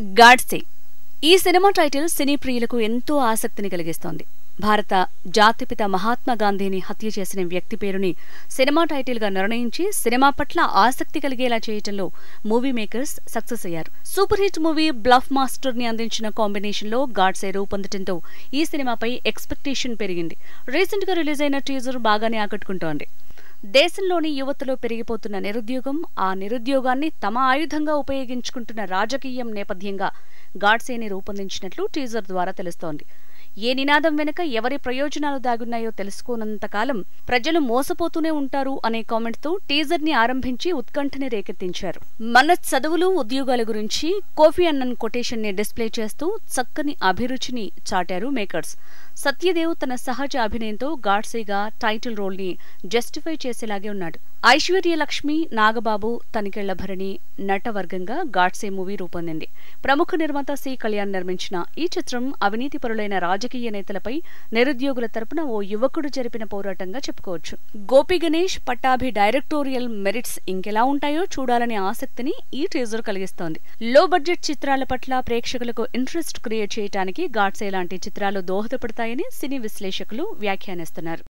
గాడ్సే ఈ cinema title సినీ ప్రియులకు ఎంతో ఆసక్తిని కలిగిస్తోంది. భారత జాతిపిత మహాత్మా గాంధీని హత్య చేసిన వ్యక్తి పేరుని సినిమా టైటిల్ గా నిర్ణయించి సినిమా పట్ల ఆసక్తి కలిగేలా చేయటంలో మూవీ మేకర్స్ సక్సెస్ అయ్యారు. Super hit movie bluff master ని అందించిన కాంబినేషన్ లో గాడ్సే రూపొందటంతో ఈ సినిమాపై ఎక్స్పెక్టేషన్ పెరిగింది. రీసెంట్ గా రిలీజ్ అయిన టీజర్ బాగానే ఆకట్టుకుంటోంది. దేశంలోని యువతలో పెరిగిపోతున్న నిరుద్యోగం, ఆ నిరుద్యోగాన్ని తమ ఆయుధంగా ఉపయోగించుకుంటున్న రాజకీయం నేపథ్యంగా గాడ్సేని రూపొందించినట్లు టీజర్ ద్వారా తెలుస్తోంది. ఏ నినాదం వెనుక ఎవరి ప్రయోజనాలు దాగున్నాయో తెలుసుకోనంతకాలం ప్రజలు మోసపోతూనే ఉంటారు అనే కామెంట్తో టీజర్ ని ఆరంభించి ఉత్కంఠని రేకెత్తించారు. మన చదువులు, ఉద్యోగాల గురించి కోఫీ అన్నన్ కొటేషన్ ని డిస్ప్లే చేస్తూ చక్కని అభిరుచిని చాటారు మేకర్స్. సత్యదేవ్ తన సహజ అభినయంతో గాడ్సేగా టైటిల్ రోల్ ని జస్టిఫై చేసేలాగే ఉన్నాడు. ఐశ్వర్యలక్ష్మి, నాగబాబు, తనికెళ్ల భరణి నటవర్గంగా గాడ్సే మూవీ రూపొందింది. ప్రముఖ నిర్మాత సి కళ్యాణ్ నిర్మించిన ఈ చిత్రం అవినీతి పరులైన రాజకీయ నేతలపై నిరుద్యోగుల తరపున ఓ యువకుడు జరిపిన పోరాటంగా చెప్పుకోవచ్చు. గోపి గణేష్, పట్టాభి డైరెక్టోరియల్ మెరిట్స్ ఇంకెలా ఉంటాయో చూడాలనే ఆసక్తిని ఈ టీజర్ కలిగిస్తోంది. లో బడ్జెట్ చిత్రాల పట్ల ప్రేక్షకులకు ఇంట్రెస్ట్ క్రియేట్ చేయడానికి గాడ్సే లాంటి చిత్రాలు దోహదపడతాయని సినీ విశ్లేషకులు వ్యాఖ్యానిస్తున్నారు.